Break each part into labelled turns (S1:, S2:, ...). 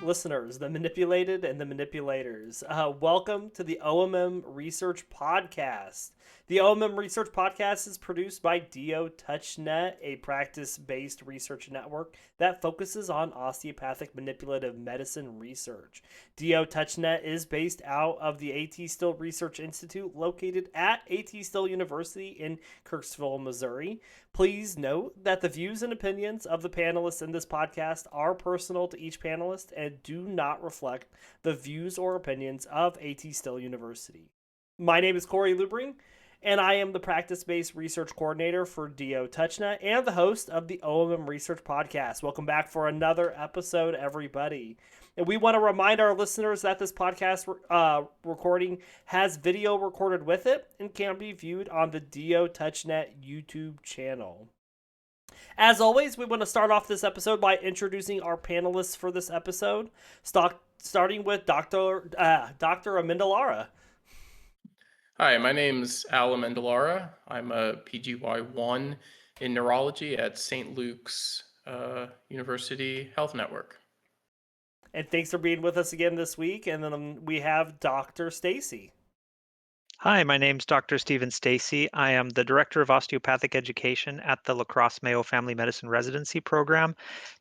S1: Listeners, the manipulated and the manipulators. Welcome to the OMM Research Podcast. The OMM Research Podcast is produced by DO-Touch.NET, a practice-based research network that focuses on osteopathic manipulative medicine research. DO-Touch.NET is based out of the A.T. Still Research Institute located at A.T. Still University in Kirksville, Missouri. Please note that the views and opinions of the panelists in this podcast are personal to each panelist and do not reflect the views or opinions of A.T. Still University. My name is Corey Lubring, and I am the practice-based research coordinator for DO-Touch.NET and the host of the OMM Research Podcast. Welcome back for another episode, everybody. And we want to remind our listeners that this podcast recording has video recorded with it and can be viewed on the DO-Touch.NET YouTube channel. As always, we want to start off this episode by introducing our panelists for this episode, starting with Dr. Amendolara.
S2: Hi, my name's Al Amendolara. I'm a PGY1 in neurology at St. Luke's University Health Network.
S1: And thanks for being with us again this week. And then we have Dr. Stacey.
S3: Hi, my name's Dr. Stephen Stacey. I am the Director of Osteopathic Education at the La Crosse Mayo Family Medicine Residency Program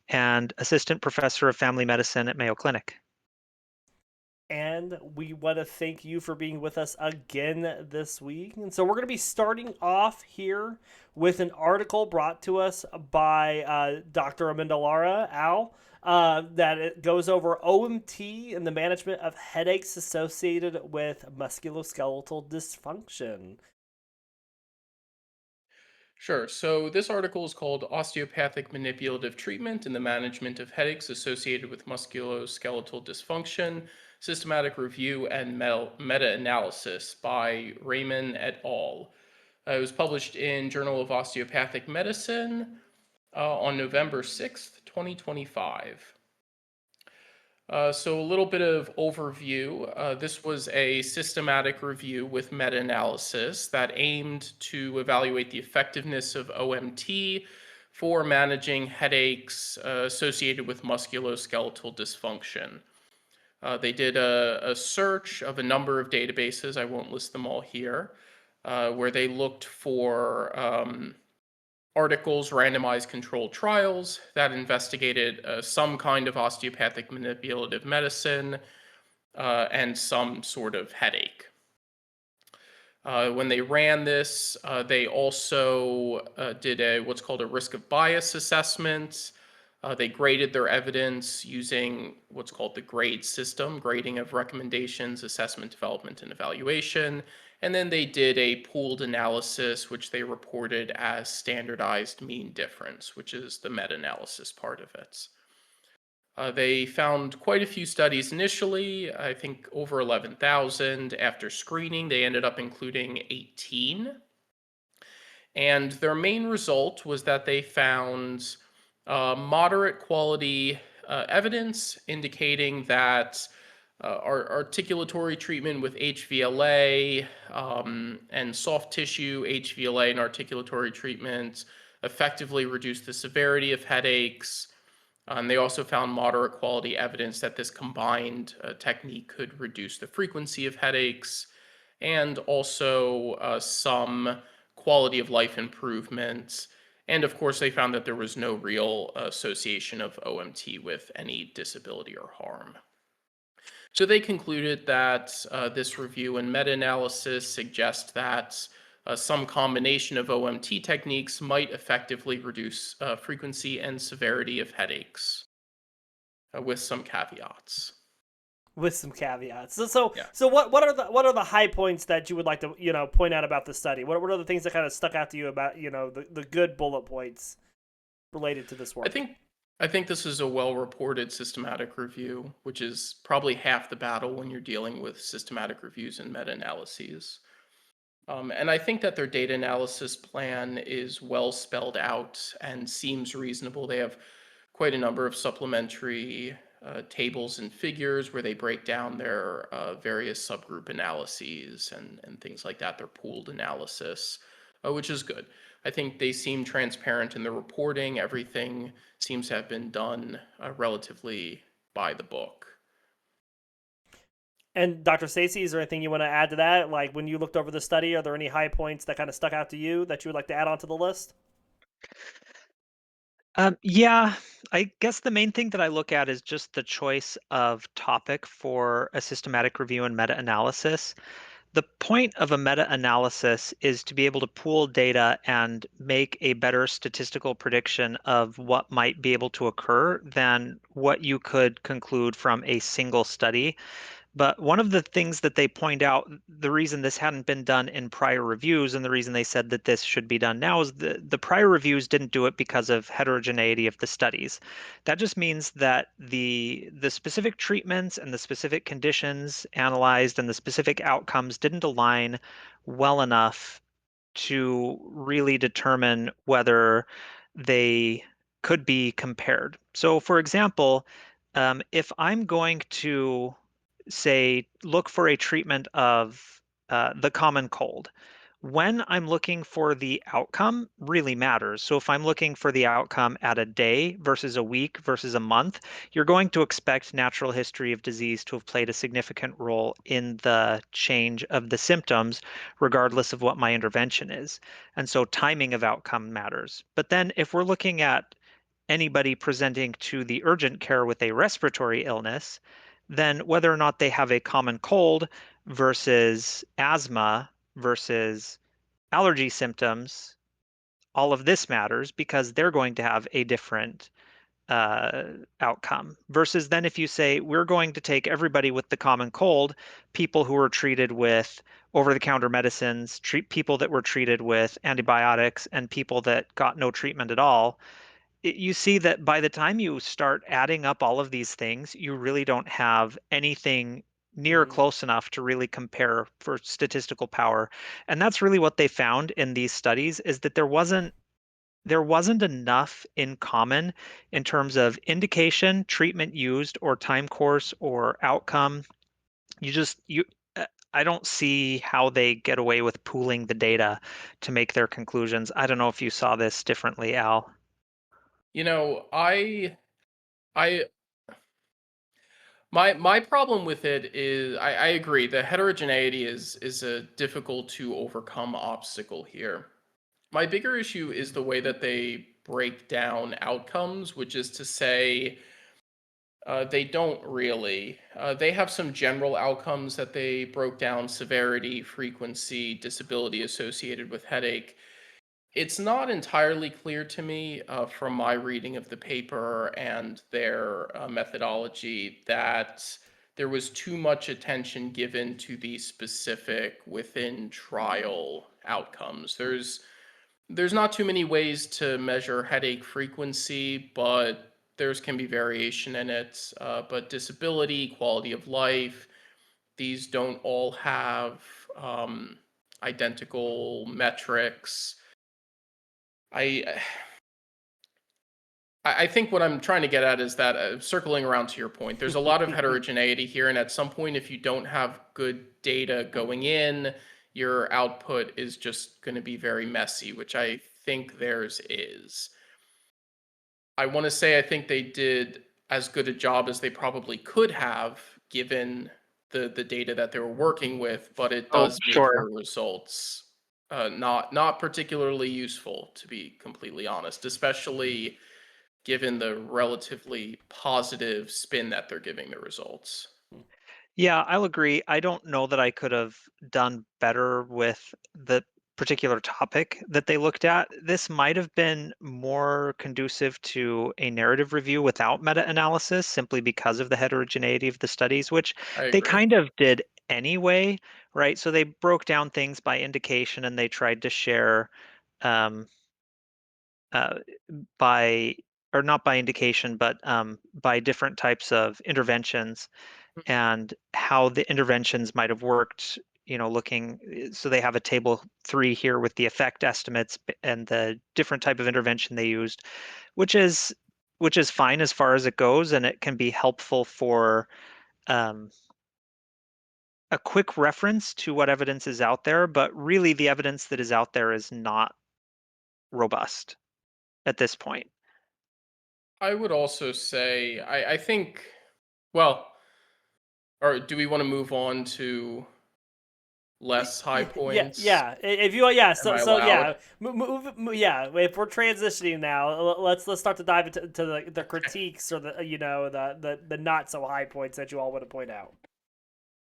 S3: and Assistant Professor of Family Medicine at Mayo Clinic.
S1: And we want to thank you for being with us again this week. And so we're going to be starting off here with an article brought to us by Dr. Amendolara, Al, that it goes over OMT and the management of headaches associated with musculoskeletal dysfunction.
S2: Sure. So this article is called Osteopathic Manipulative Treatment and the Management of Headaches Associated with Musculoskeletal Dysfunction, Systematic Review and Meta-Analysis by Raymond et al. It was published in Journal of Osteopathic Medicine on November 6th, 2025. So a little bit of overview. This was a systematic review with meta-analysis that aimed to evaluate the effectiveness of OMT for managing headaches associated with musculoskeletal dysfunction. They did a search of a number of databases, I won't list them all here, where they looked for articles, randomized controlled trials that investigated some kind of osteopathic manipulative medicine and some sort of headache. When they ran this, they also did what's called a risk of bias assessment. They graded their evidence using what's called the GRADE system, grading of recommendations, assessment, development, and evaluation. And then they did a pooled analysis, which they reported as standardized mean difference, which is the meta-analysis part of it. They found quite a few studies initially, I think over 11,000. After screening, they ended up including 18. And their main result was that they found moderate quality evidence indicating that our articulatory treatment with HVLA and soft tissue HVLA and articulatory treatments effectively reduced the severity of headaches. And they also found moderate quality evidence that this combined technique could reduce the frequency of headaches and also some quality of life improvements. And of course, they found that there was no real association of OMT with any disability or harm. So they concluded that this review and meta-analysis suggest that some combination of OMT techniques might effectively reduce frequency and severity of headaches with some caveats.
S1: So what are the high points that you would like to point out about the study? What are the things that kind of stuck out to you about the good bullet points related to this work?
S2: I think this is a well-reported systematic review, which is probably half the battle when you're dealing with systematic reviews and meta-analyses. And I think that their data analysis plan is well spelled out and seems reasonable. They have quite a number of supplementary tables and figures where they break down their various subgroup analyses and things like that, their pooled analysis, which is good. I think they seem transparent in the reporting. Everything seems to have been done relatively by the book.
S1: And Dr. Stacey, is there anything you want to add to that? Like when you looked over the study, are there any high points that kind of stuck out to you that you would like to add onto the list?
S3: Yeah, I guess the main thing that I look at is just the choice of topic for a systematic review and meta-analysis. The point of a meta-analysis is to be able to pool data and make a better statistical prediction of what might be able to occur than what you could conclude from a single study. But one of the things that they point out, the reason this hadn't been done in prior reviews and the reason they said that this should be done now is the prior reviews didn't do it because of heterogeneity of the studies. That just means that the specific treatments and the specific conditions analyzed and the specific outcomes didn't align well enough to really determine whether they could be compared. So, for example, if I'm going to say look for a treatment of the common cold, when I'm looking for the outcome really matters. So if I'm looking for the outcome at a day versus a week versus a month, you're going to expect natural history of disease to have played a significant role in the change of the symptoms, regardless of what my intervention is. And so timing of outcome matters. But then if we're looking at anybody presenting to the urgent care with a respiratory illness, then whether or not they have a common cold versus asthma versus allergy symptoms, all of this matters because they're going to have a different uh, outcome. Versus then if you say, we're going to take everybody with the common cold, people who were treated with over-the-counter medicines, treat people that were treated with antibiotics, and people that got no treatment at all, you see that by the time you start adding up all of these things, you really don't have anything near
S1: Mm-hmm.
S3: close enough to really compare for statistical power. And that's really what they found in these studies is that there wasn't enough in common in terms of indication, treatment used, or time course or outcome. I don't see how they get away with pooling the data to make their conclusions. I don't know if you saw this differently, Al.
S2: You know, I my problem with it is I agree the heterogeneity is a difficult to overcome obstacle here. My bigger issue is the way that they break down outcomes, which is to say, they don't really. They have some general outcomes that they broke down: severity, frequency, disability associated with headache. It's not entirely clear to me from my reading of the paper and their methodology that there was too much attention given to the specific within trial outcomes. There's not too many ways to measure headache frequency, but there's can be variation in it. But disability, quality of life, these don't all have identical metrics. I I think what I'm trying to get at is that circling around to your point, there's a lot of heterogeneity here, and at some point, if you don't have good data going in, your output is just going to be very messy, which I think theirs is. I want to say I think they did as good a job as they probably could have given the data that they were working with, but it
S3: Oh,
S2: does make
S3: sure.
S2: their results not particularly useful, to be completely honest, especially given the relatively positive spin that they're giving the results.
S3: Yeah, I'll agree. I don't know that I could have done better with the particular topic that they looked at. This might have been more conducive to a narrative review without meta-analysis simply because of the heterogeneity of the studies, which
S2: I
S3: they
S2: agree.
S3: kind of did anyway, right? So they broke down things by indication and they tried to share um, uh, by, or not by indication, but by different types of interventions and how the interventions might have worked, looking, so they have a table 3 here with the effect estimates and the different type of intervention they used, which is which is fine as far as it goes, and it can be helpful for um, a quick reference to what evidence is out there, but really the evidence that is out there is not robust at this point.
S2: I would also say, I think, well, or do we want to move on to less high
S1: Yeah,
S2: points?
S1: yeah. If you yeah,
S2: Am
S1: so
S2: I
S1: so
S2: allowed?
S1: yeah, yeah. If we're transitioning now, let's start to dive into the critiques or the the not so high points that you all want to point out.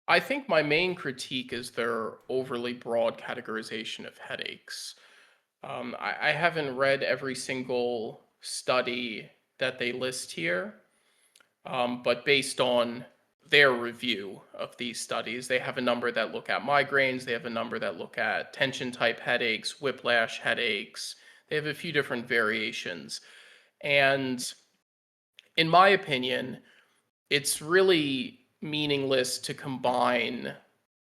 S2: I think my main critique is their overly broad categorization of headaches. I haven't read every single study that they list here, but based on their review of these studies, they have a number that look at migraines, they have a number that look at tension type headaches, whiplash headaches. They have a few different variations. And in my opinion, it's really meaningless to combine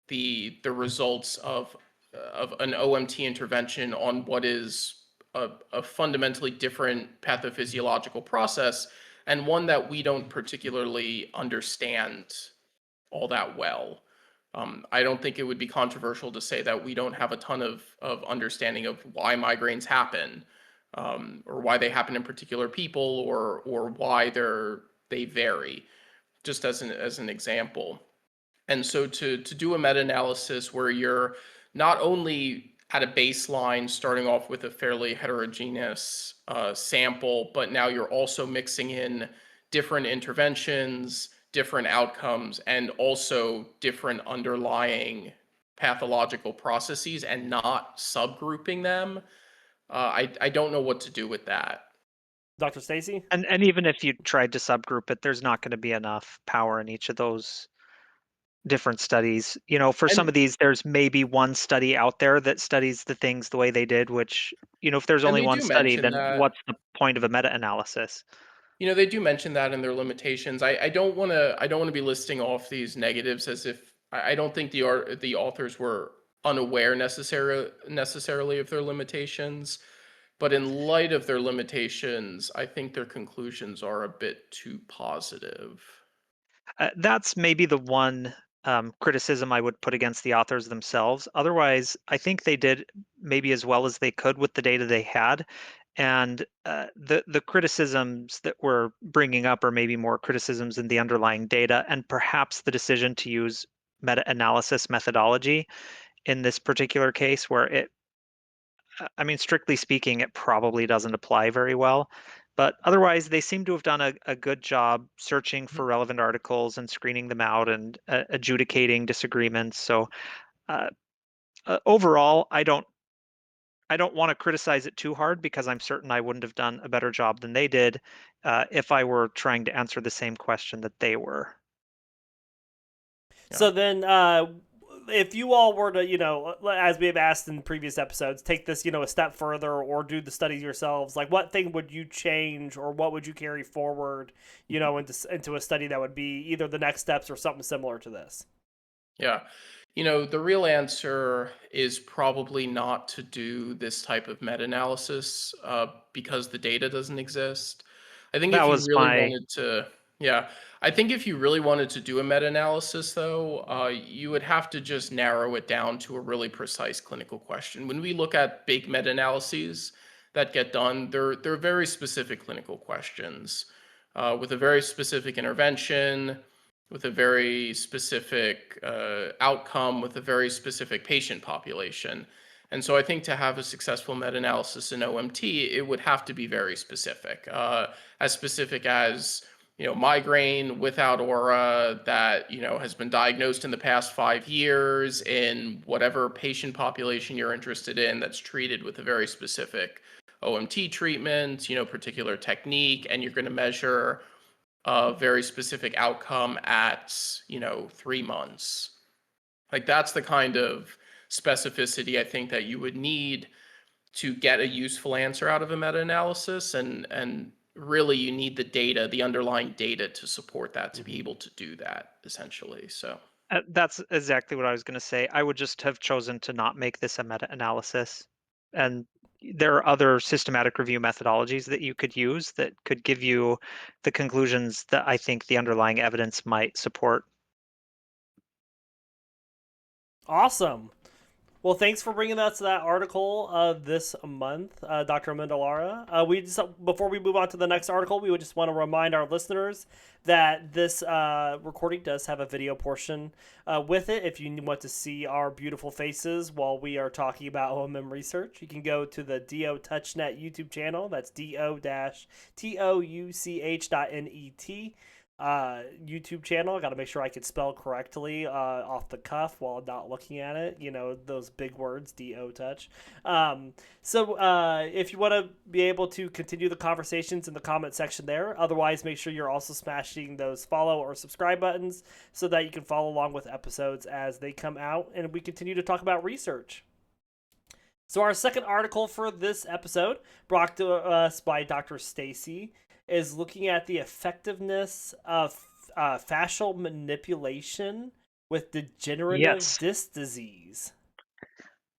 S2: the results of an OMT intervention on what is a fundamentally different pathophysiological process, and one that we don't particularly understand all that well. I don't think it would be controversial to say that we don't have a ton of understanding of why migraines happen, or why they happen in particular people, or why they vary. Just as an example. And so to do a meta-analysis where you're not only at a baseline starting off with a fairly heterogeneous sample, but now you're also mixing in different interventions, different outcomes, and also different underlying pathological processes and not subgrouping them. I don't know what to do with that.
S1: Dr. Stacey?
S3: And even if you tried to subgroup it, there's not going to be enough power in each of those different studies. For some
S2: And
S3: of these, there's maybe one study out there that studies the things the way they did, which, if there's
S2: and
S3: only
S2: they
S3: one
S2: do
S3: study,
S2: mention
S3: then
S2: that.
S3: what's the point of a meta-analysis?
S2: They do mention that in their limitations. I don't want to be listing off these negatives as if I don't think the authors were unaware necessarily of their limitations, but in light of their limitations, I think their conclusions are a bit too positive.
S3: That's maybe the one criticism I would put against the authors themselves. Otherwise, I think they did maybe as well as they could with the data they had. And the criticisms that we're bringing up are maybe more criticisms in the underlying data, and perhaps the decision to use meta-analysis methodology in this particular case, where I mean, strictly speaking, it probably doesn't apply very well. But otherwise, they seem to have done a good job searching for relevant articles and screening them out and adjudicating disagreements. So uh, overall, I don't want to criticize it too hard because I'm certain I wouldn't have done a better job than they did if I were trying to answer the same question that they were.
S2: Yeah.
S1: So then, if you all were to, as we have asked in previous episodes, take this, a step further or do the studies yourselves, like what thing would you change or what would you carry forward, into a study that would be either the next steps or something similar to this?
S2: Yeah. The real answer is probably not to do this type of meta-analysis because the data doesn't exist. I think
S3: That
S2: if you
S3: was
S2: really
S3: my
S2: wanted to, yeah, I think if you really wanted to do a meta-analysis, though, you would have to just narrow it down to a really precise clinical question. When we look at big meta-analyses that get done, they're very specific clinical questions with a very specific intervention, with a very specific outcome, with a very specific patient population. And so I think to have a successful meta-analysis in OMT, it would have to be very specific, as migraine without aura that has been diagnosed in the past 5 years in whatever patient population you're interested in that's treated with a very specific OMT treatment, particular technique, and you're going to measure a very specific outcome at 3 months. Like that's the kind of specificity I think that you would need to get a useful answer out of a meta-analysis, and really you need the data, the underlying data to support that, to be
S1: Mm-hmm.
S2: able to do that essentially. So
S3: that's exactly what I was going to say. I would just have chosen to not make this a meta-analysis, and there are other systematic review methodologies that you could use that could give you the conclusions that I think the underlying evidence might support.
S1: Awesome. Well, thanks for bringing us that article this month, Dr. Amendolara. We just before we move on to the next article, we would just want to remind our listeners that this recording does have a video portion with it. If you want to see our beautiful faces while we are talking about OMM research, you can go to the DO-Touch.NET YouTube channel. That's DO-TOUCH.NET. YouTube channel. I got to make sure I could spell correctly off the cuff while not looking at it. You know, those big words, DO touch. If you want to be able to continue the conversations in the comment section there, otherwise, make sure you're also smashing those follow or subscribe buttons so that you can follow along with episodes as they come out and we continue to talk about research. So, our second article for this episode, brought to us by Dr. Stacey, is looking at the effectiveness of fascial manipulation with degenerative disc disease.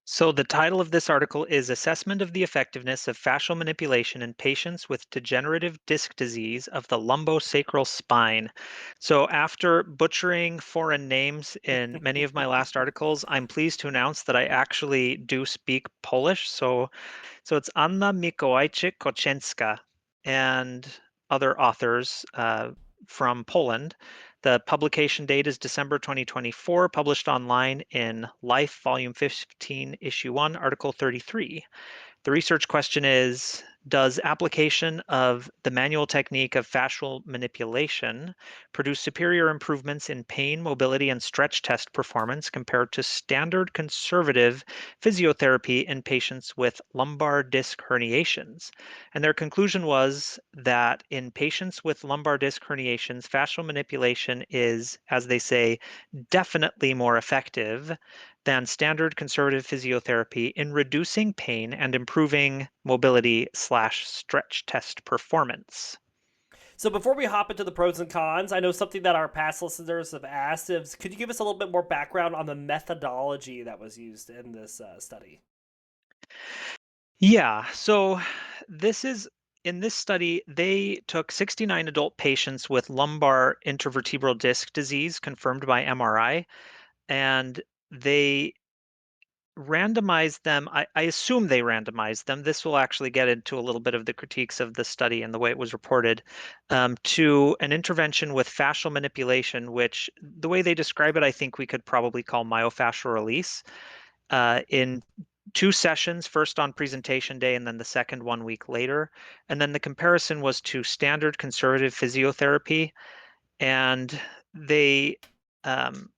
S3: So the title of this article is Assessment of the Effectiveness of Fascial Manipulation in Patients with Degenerative Disc Disease of the Lumbosacral Spine. So after butchering foreign names in many of my last articles, I'm pleased to announce that I actually do speak Polish. So it's Anna Mikołajczyk-Kocienska and other authors from Poland. The publication date is December 2024, published online in Life, Volume 15, Issue 1, Article 33. The research question is, does application of the manual technique of fascial manipulation produce superior improvements in pain, mobility, and stretch test performance compared to standard conservative physiotherapy in patients with lumbar disc herniations? And their conclusion was that in patients with lumbar disc herniations, fascial manipulation is, as they say, definitely more effective than standard conservative physiotherapy in reducing pain and improving mobility/stretch test performance.
S1: So before we hop into the pros and cons, I know something that our past listeners have asked is, could you give us a little bit more background on the methodology that was used in this study?
S3: Yeah, so in this study, they took 69 adult patients with lumbar intervertebral disc disease confirmed by MRI, and they randomized them. I assume they randomized them. This will actually get into a little bit of the critiques of the study and the way it was reported, to an intervention with fascial manipulation, which the way they describe it, I think we could probably call myofascial release, in 2 sessions, first on presentation day and then the second 1 week later. And then the comparison was to standard conservative physiotherapy, and um,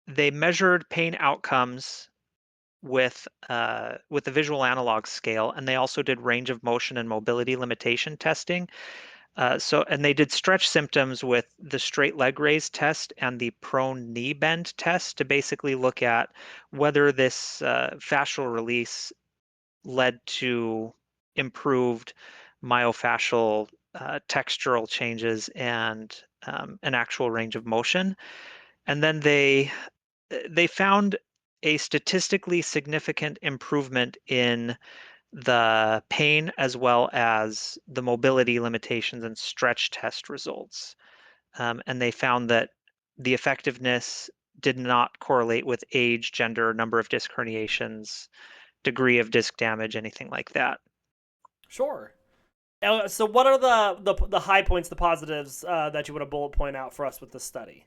S3: they measured pain outcomes with the visual analog scale, and they also did range of motion and mobility limitation testing. And they did stretch symptoms with the straight leg raise test and the prone knee bend test to basically look at whether this fascial release led to improved myofascial textural changes and an actual range of motion. And then they found a statistically significant improvement in the pain as well as the mobility limitations and stretch test results. And they found that the effectiveness did not correlate with age, gender, number of disc herniations, degree of disc damage, anything like that.
S1: Sure. So what are the high points, the positives that you want to bullet point out for us with this study?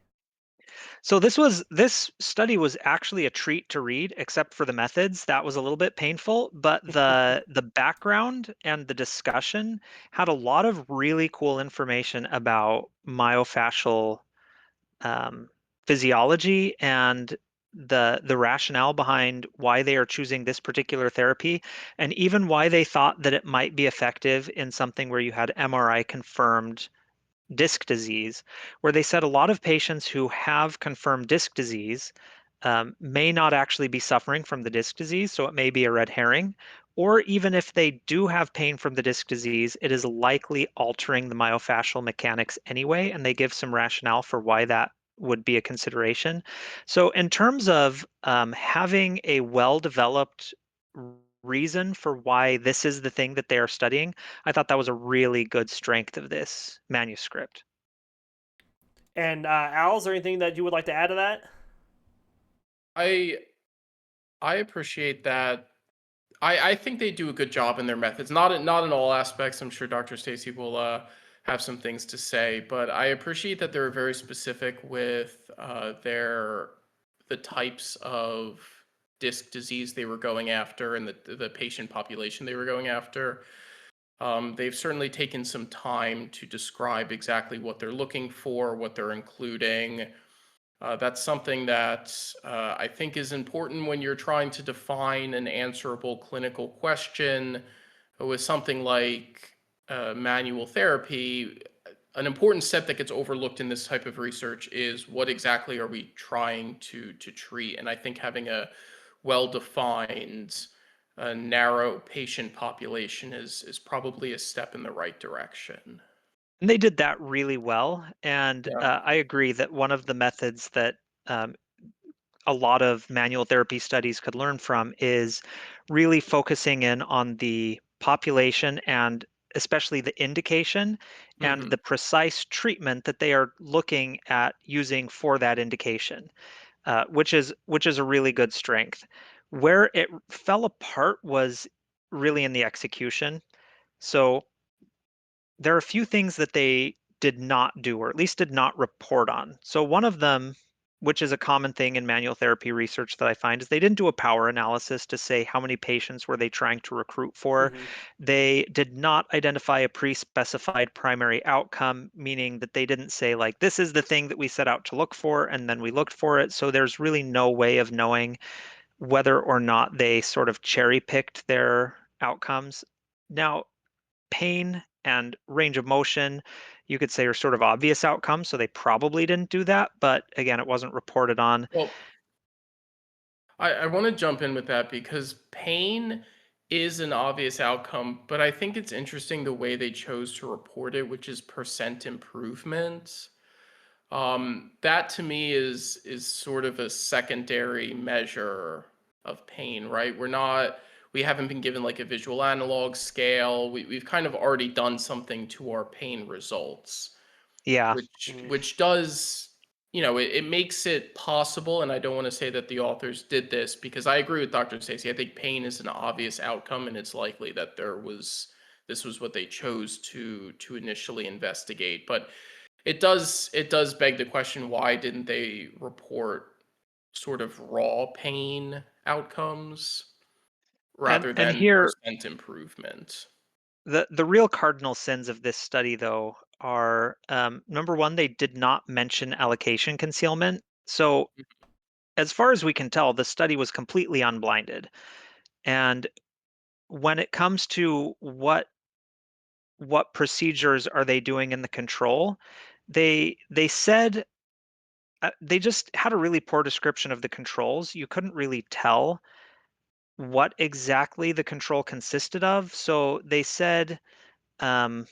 S3: So this study was actually a treat to read, except for the methods. That was a little bit painful, but the background and the discussion had a lot of really cool information about myofascial physiology and the rationale behind why they are choosing this particular therapy, and even why they thought that it might be effective in something where you had MRI confirmed disc disease, where they said a lot of patients who have confirmed disc disease may not actually be suffering from the disc disease, so it may be a red herring. Or even if they do have pain from the disc disease, it is likely altering the myofascial mechanics anyway, and they give some rationale for why that would be a consideration. So in terms of having a well-developed reason for why this is the thing that they are studying, I thought that was a really good strength of this manuscript.
S1: And Al, is there anything that you would like to add to that?
S2: I I appreciate that. I think they do a good job in their methods. Not in all aspects. I'm sure Dr. Stacy will have some things to say, but I appreciate that they're very specific with the types of disc disease they were going after and the patient population they were going after. They've certainly taken some time to describe exactly what they're looking for, what they're including. That's something that I think is important when you're trying to define an answerable clinical question with something like manual therapy. An important step that gets overlooked in this type of research is what exactly are we trying to treat? And I think having a well-defined, narrow patient population is probably a step in the right direction.
S3: And they did that really well. And
S2: Yeah.
S3: I agree that one of the methods that um, a lot of manual therapy studies could learn from is really focusing in on the population and especially the indication and
S2: Hmm.
S3: the precise treatment that they are looking at using for that indication, which is a really good strength. Where it fell apart was really in the execution. So there are a few things that they did not do, or at least did not report on. So one of them, which is a common thing in manual therapy research that I find, is they didn't do a power analysis to say how many patients were they trying to recruit for.
S1: Mm-hmm.
S3: They did not identify a pre-specified primary outcome, meaning that they didn't say like, this is the thing that we set out to look for, and then we looked for it. So there's really no way of knowing whether or not they sort of cherry picked their outcomes. Now, pain and range of motion, you could say are sort of obvious outcomes, so they probably didn't do that, but again, it wasn't reported on.
S2: Well, I want to jump in with that because pain is an obvious outcome, but I think it's interesting the way they chose to report it, which is percent improvement. That to me is sort of a secondary measure of pain, right? We haven't been given like a visual analog scale. We've kind of already done something to our pain results,
S3: Yeah.
S2: which does, it makes it possible. And I don't want to say that the authors did this because I agree with Dr. Stacey. I think pain is an obvious outcome, and it's likely that this was what they chose to initially investigate. But it does beg the question, why didn't they report sort of raw pain outcomes
S3: And
S2: rather
S3: and
S2: than
S3: here
S2: percent improvement?
S3: the real cardinal sins of this study though are number one, they did not mention allocation concealment. So as far as we can tell, the study was completely unblinded. And when it comes to what procedures are they doing in the control, they said they just had a really poor description of the controls. You couldn't really tell what exactly the control consisted of. So they said, um,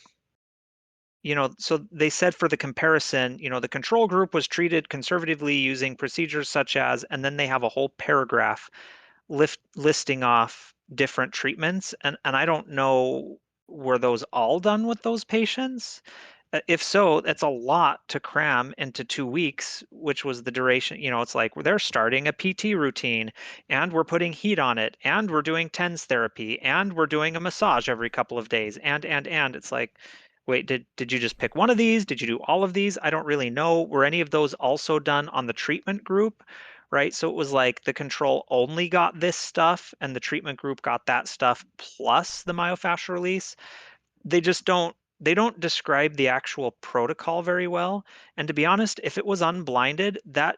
S3: so they said for the comparison, the control group was treated conservatively using procedures such as, and then they have a whole paragraph listing off different treatments. And I don't know, were those all done with those patients? If so, that's a lot to cram into 2 weeks, which was the duration. It's like they're starting a PT routine and we're putting heat on it and we're doing TENS therapy and we're doing a massage every couple of days. And it's like, wait, did you just pick one of these? Did you do all of these? I don't really know. Were any of those also done on the treatment group? Right. So it was like the control only got this stuff and the treatment group got that stuff plus the myofascial release. They don't describe the actual protocol very well. And to be honest, if it was unblinded, that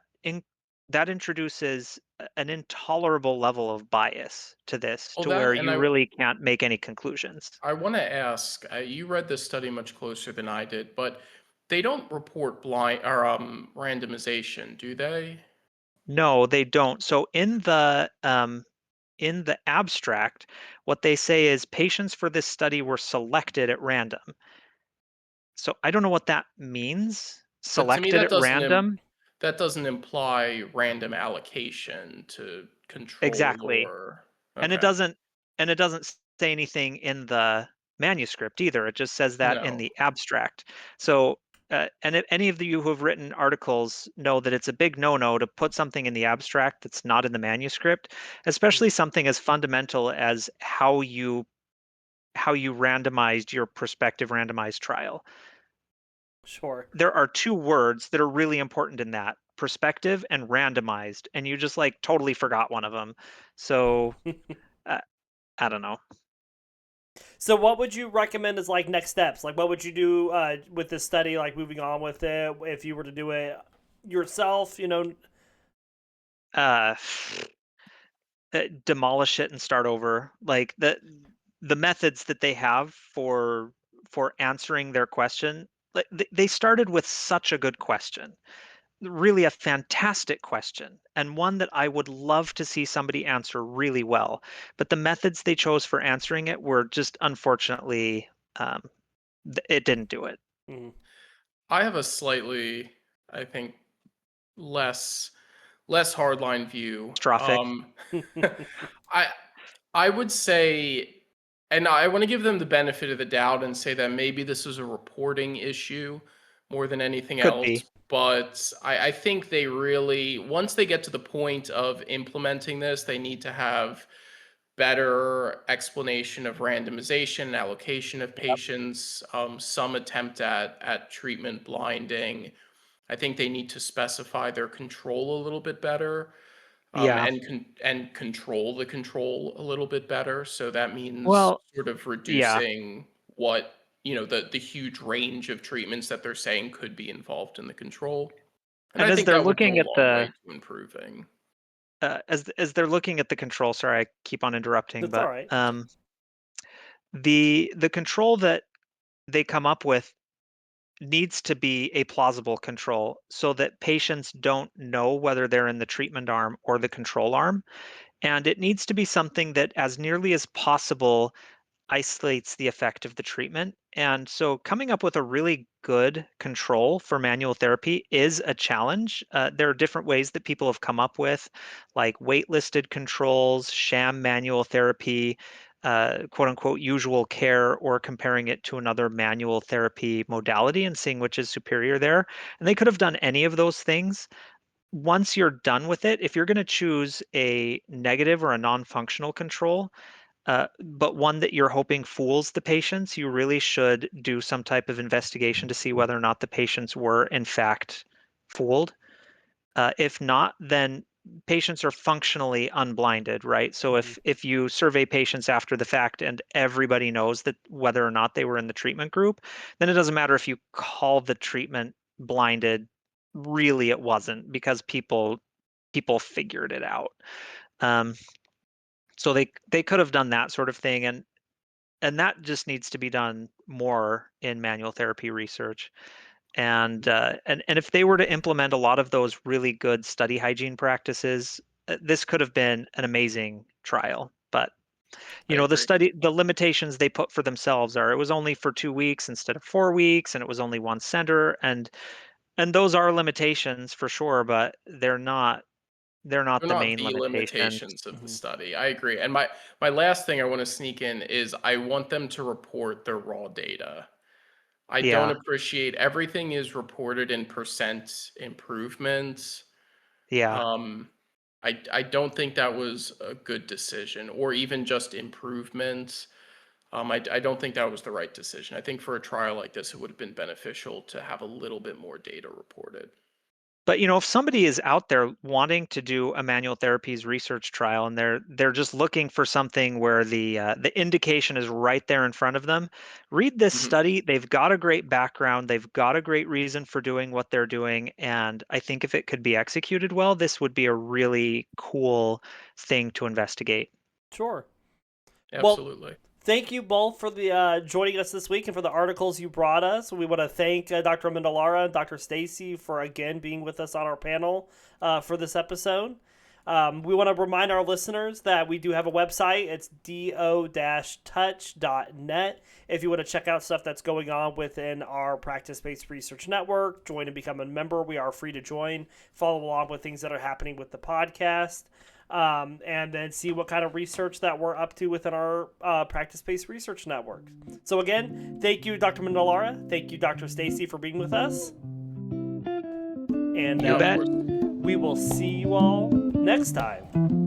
S3: introduces an intolerable level of bias to this,
S2: Well,
S3: to where
S2: that and
S3: you really can't make any conclusions.
S2: I want to ask. You read this study much closer than I did, but they don't report blind or randomization, do they?
S3: No, they don't. So in the abstract, what they say is patients for this study were selected at random. So I don't know what that means.
S2: But to me,
S3: Selected at random.
S2: that doesn't imply random allocation to control
S3: Exactly.
S2: or
S3: And it
S2: okay.
S3: doesn't and it doesn't say anything in the manuscript either. It just says that in
S2: No.
S3: the abstract. So, and if any of you who have written articles know that it's a big no-no to put something in the abstract that's not in the manuscript, especially something as fundamental as how you randomized your prospective randomized trial.
S1: Sure.
S3: There are two words that are really important in that: prospective and randomized, and you just like totally forgot one of them. So uh, I don't know.
S1: So what would you recommend as like next steps? Like what would you do with this study, like moving on with it if you were to do it yourself,
S3: Uh, Demolish it and start over. Like the methods that they have for answering their question, like they started with such a good question, really a fantastic question, and one that I would love to see somebody answer really well. But the methods they chose for answering it were just unfortunately, it didn't do it.
S1: Mhm.
S2: I have a slightly, I think, less less hardline view.
S3: Strophic.
S2: I I would say, and I want to give them the benefit of the doubt and say that maybe this is a reporting issue more than anything
S3: Could
S2: else.
S3: be.
S2: But I think they really, once they get to the point of implementing this, they need to have better explanation of randomization, allocation of patients, some attempt at treatment blinding. I think they need to specify their control a little bit better,
S3: Yeah.
S2: and control the control a little bit better. So that means
S3: Well,
S2: sort of
S3: yeah.
S2: reducing what, the huge range of treatments that they're saying could be involved in the control. And
S3: And
S2: I
S3: as
S2: think
S3: they're
S2: that would go
S3: looking
S2: a
S3: at
S2: long way
S3: the
S2: to improving.
S3: as they're looking at the control, sorry, I keep on interrupting,
S1: That's all
S3: but
S1: right.
S3: the control that they come up with needs to be a plausible control so that patients don't know whether they're in the treatment arm or the control arm. And it needs to be something that, as nearly as possible, isolates the effect of the treatment. And so coming up with a really good control for manual therapy is a challenge. There are different ways that people have come up with, like waitlisted controls, sham manual therapy, quote unquote usual care, or comparing it to another manual therapy modality and seeing which is superior there. And they could have done any of those things. Once you're done with it, if you're going to choose a negative or a non-functional control, but one that you're hoping fools the patients, you really should do some type of investigation to see whether or not the patients were in fact fooled. If not, then patients are functionally unblinded, right? So
S1: Mhm.
S3: if you survey patients after the fact and everybody knows that whether or not they were in the treatment group, then it doesn't matter if you call the treatment blinded. Really, it wasn't, because people figured it out. Um, so they could have done that sort of thing, and that just needs to be done more in manual therapy research. And if they were to implement a lot of those really good study hygiene practices, this could have been an amazing trial. But
S2: I agree.
S3: the limitations they put for themselves are it was only for 2 weeks instead of 4 weeks, and it was only one center, and those are limitations for sure, but they're not
S2: They're
S3: the
S2: not
S3: main
S2: the
S3: limitations.
S2: limitations of the
S1: Mhm.
S2: study. I agree. And my last thing I want to sneak in is I want them to report their raw data. I don't
S3: Yeah,
S2: appreciate everything is reported in percent improvements.
S3: yeah.
S2: Um, I don't think that was a good decision, or even just improvements. I don't think that was the right decision. I think for a trial like this, it would have been beneficial to have a little bit more data reported.
S3: But if somebody is out there wanting to do a manual therapies research trial, and they're just looking for something where the indication is right there in front of them, read this
S2: Mhm.
S3: study. They've got a great background, they've got a great reason for doing what they're doing, and I think if it could be executed well, this would be a really cool thing to investigate.
S1: Sure. Well,
S2: Absolutely.
S1: thank you both for the joining us this week and for the articles you brought us. We want to thank Dr. Amendolara and Dr. Stacey for again being with us on our panel for this episode. We want to remind our listeners that we do have a website. It's DO-Touch.NET. If you want to check out stuff that's going on within our practice-based research network, join and become a member. We are free to join. Follow along with things that are happening with the podcast. and then see what kind of research that we're up to within our practice-based research network. So again, thank you, Dr. Amendolara. Thank you, Dr. Stacey, for being with us. And
S3: You bet.
S1: we will see you all next time.